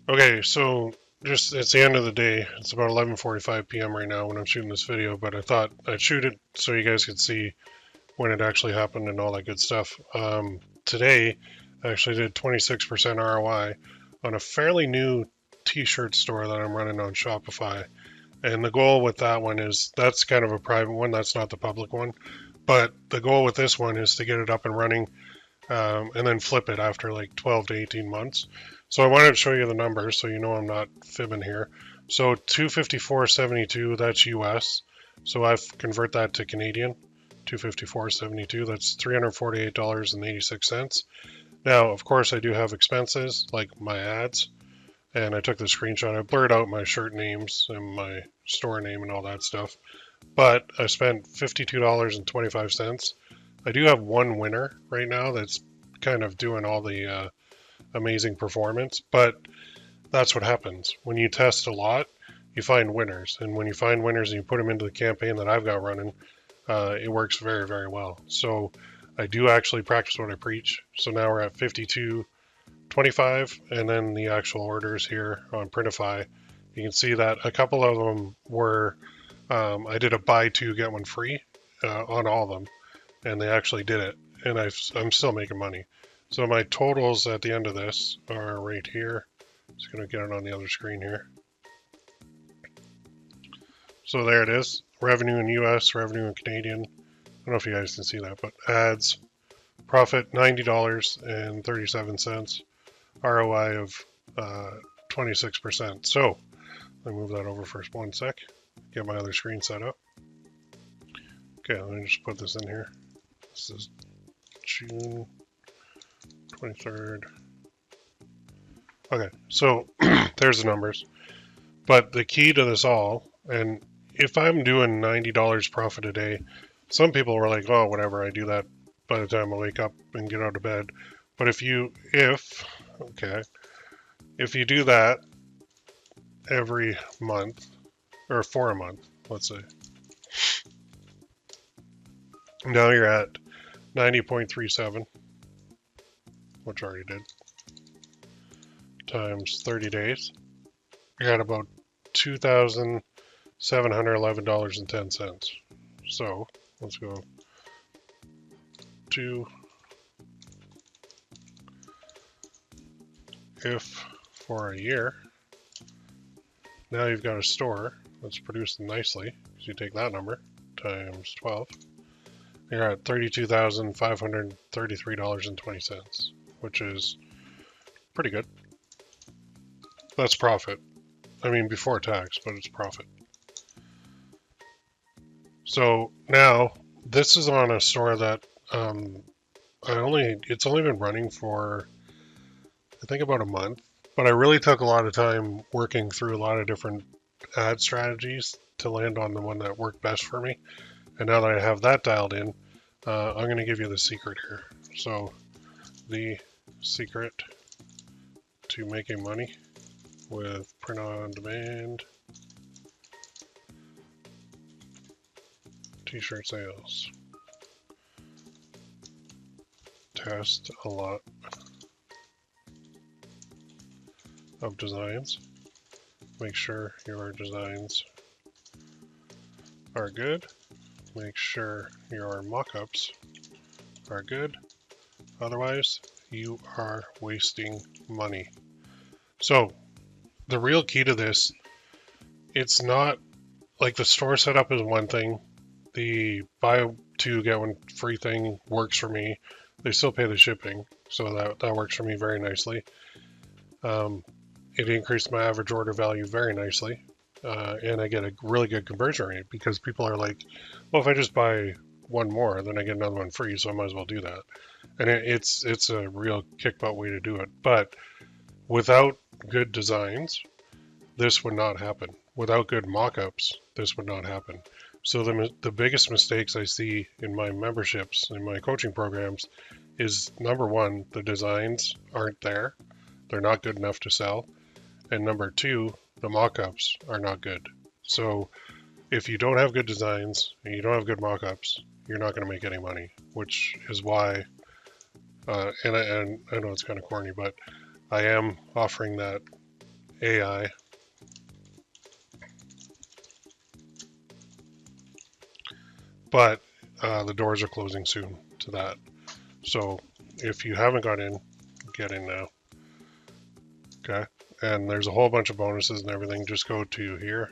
Okay, so just it's the end of the day. It's about 11:45 p.m. right now when I'm shooting this video, but I thought I'd shoot it so you guys could see when it actually happened and all that good stuff. Today, I actually did 26% ROI on a fairly new t-shirt store that I'm running on Shopify. And the goal with that one is that's kind of a private one. That's not the public one. But the goal with this one is to get it up and running and then flip it after like 12 to 18 months. So I wanted to show you the numbers so you know I'm not fibbing here. So 254.72, that's US. So I've convert that to Canadian. 254.72, that's $348.86. Now, of course, I do have expenses like my ads, and I took the screenshot. I blurred out my shirt names and my store name and all that stuff. But I spent $52.25. I do have one winner right now that's kind of doing all the amazing performance, but that's what happens. When you test a lot, you find winners. And when you find winners and you put them into the campaign that I've got running, it works very, very well. So I do actually practice what I preach. So now we're at 52.25, and then the actual orders here on Printify. You can see that a couple of them were, I did a buy two, get one free on all of them, and they actually did it. And I'm still making money. So my totals at the end of this are right here. Just going to get it on the other screen here. So there it is. Revenue in US, revenue in Canadian. I don't know if you guys can see that, but ads, profit $90.37, ROI of 26%. So let me move that over for 1 sec. Get my other screen set up. Okay, let me just put this in here. This is June 23rd. Okay, so there's the numbers. But the key to this all, and if I'm doing $90 profit a day, some people were like, oh, whatever, I do that by the time I wake up and get out of bed. But if you do that every month, or for a month, let's say, now you're at 90.37, which I already did, times 30 days, you're at about $2,711.10. So let's go to if for a year. Now you've got a store that's produced nicely. So you take that number times 12. You're at $32,533.20, which is pretty good. That's profit. I mean, before tax, but it's profit. So now this is on a store that it's only been running for I think about a month, but I really took a lot of time working through a lot of different ad strategies to land on the one that worked best for me. And now that I have that dialed in, I'm going to give you the secret here. So the secret to making money with print on demand t-shirt sales. Test a lot of designs. Make sure your designs are good. Make sure your mock-ups are good. Otherwise, you are wasting money. So the real key to this, it's not like the store setup is one thing. The buy two get one free thing works for me. They still pay the shipping, so that works for me very nicely. It increased my average order value very nicely, and I get a really good conversion rate because people are like, well, if I just buy one more, then I get another one free, so I might as well do that. And it's a real kick-butt way to do it. But without good designs, this would not happen. Without good mock-ups, this would not happen. So the biggest mistakes I see in my memberships, in my coaching programs, is number one, the designs aren't there. They're not good enough to sell. And number two, the mock-ups are not good. So if you don't have good designs and you don't have good mock-ups, you're not going to make any money, which is why, and I know it's kind of corny, but I am offering that AI, but the doors are closing soon to that. So if you haven't got in, get in now. Okay, and there's a whole bunch of bonuses and everything. Just go to here.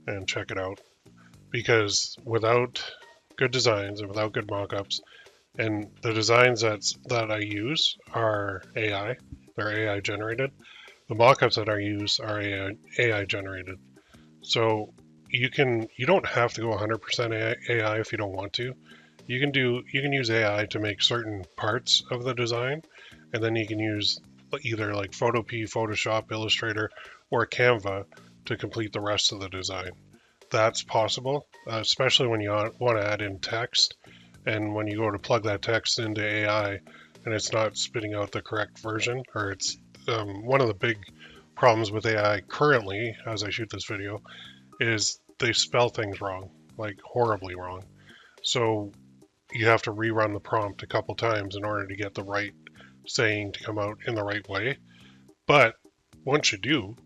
And check it out. Because without good designs and without good mock-ups, and the designs that I use are AI, they're AI generated. The mock-ups that I use are AI generated. So you don't have to go 100% AI if you don't want to. You can use AI to make certain parts of the design, and then you can use either like Photopea, Photoshop, Illustrator, or Canva to complete the rest of the design. That's possible, especially when you want to add in text, and when you go to plug that text into AI and it's not spitting out the correct version, or it's one of the big problems with AI currently, as I shoot this video, is they spell things wrong, like horribly wrong. So you have to rerun the prompt a couple times in order to get the right saying to come out in the right way. But once you do,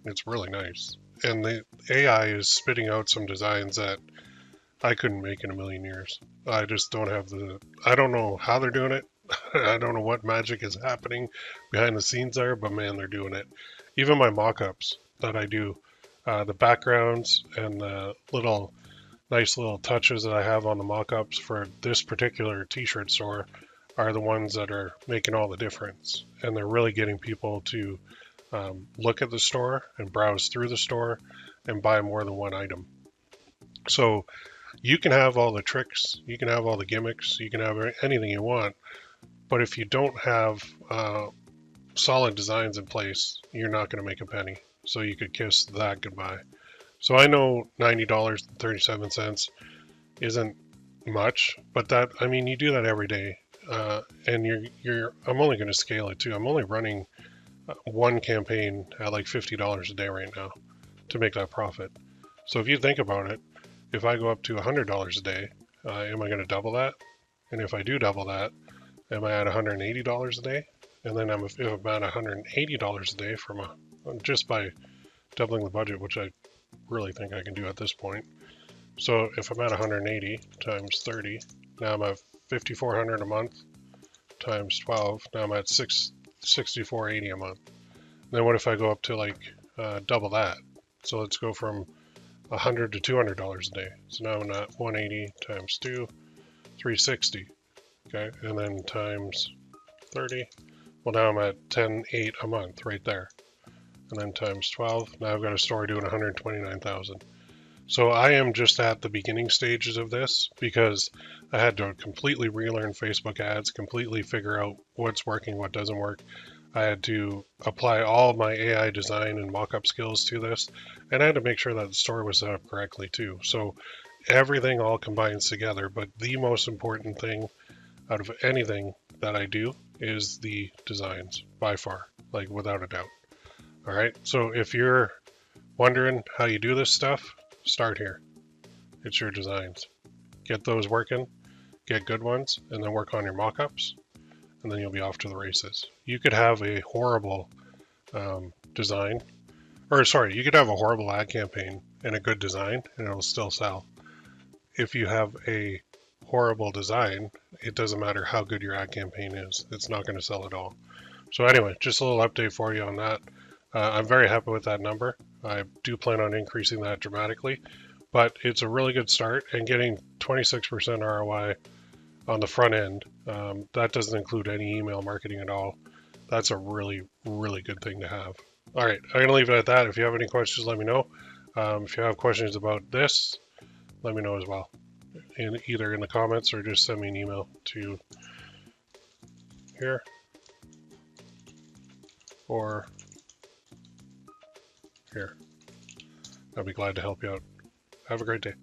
it's really nice. And the AI is spitting out some designs that I couldn't make in a million years. I just don't have I don't know how they're doing it. I don't know what magic is happening behind the scenes there, but man, they're doing it. Even my mock-ups that I do, the backgrounds and the nice little touches that I have on the mock-ups for this particular t-shirt store are the ones that are making all the difference. And they're really getting people to look at the store and browse through the store and buy more than one item. So you can have all the tricks, you can have all the gimmicks, you can have anything you want, but if you don't have solid designs in place, you're not going to make a penny. So you could kiss that goodbye. So I know $90.37 isn't much, but you do that every day, and I'm only going to scale it too. I'm only running one campaign at like $50 a day right now to make that profit. So if you think about it, if I go up to $100 a day, am I going to double that? And if I do double that, am I at $180 a day? And then if I'm at $180 a day just by doubling the budget, which I really think I can do at this point. So if I'm at 180 times 30, now I'm at 5,400 a month times 12. Now I'm at 6,480 a month. Then what if I go up to like double that? So let's go from $100 to $200 a day. So now I'm at 180 times 2, 360. Okay, and then times 30. Well, now I'm at 10.8 a month right there. And then times 12. Now I've got a store doing 129,000. So I am just at the beginning stages of this because I had to completely relearn Facebook ads, completely figure out what's working, what doesn't work. I had to apply all of my AI design and mock-up skills to this, and I had to make sure that the store was set up correctly too. So everything all combines together, but the most important thing out of anything that I do is the designs, by far, like without a doubt. All right, so if you're wondering how you do this stuff, start here. It's your designs. Get those working, get good ones, and then work on your mock-ups, and then you'll be off to the races. You could have a horrible design, or sorry, you could have a horrible ad campaign and a good design, and it'll still sell. If you have a horrible design, it doesn't matter how good your ad campaign is. It's not going to sell at all. So anyway, just a little update for you on that. I'm very happy with that number. I do plan on increasing that dramatically, but it's a really good start, and getting 26% ROI on the front end, that doesn't include any email marketing at all. That's a really, really good thing to have. All right, I'm going to leave it at that. If you have any questions, let me know. If you have questions about this, let me know as well, either in the comments or just send me an email to here or here. I'll be glad to help you out. Have a great day.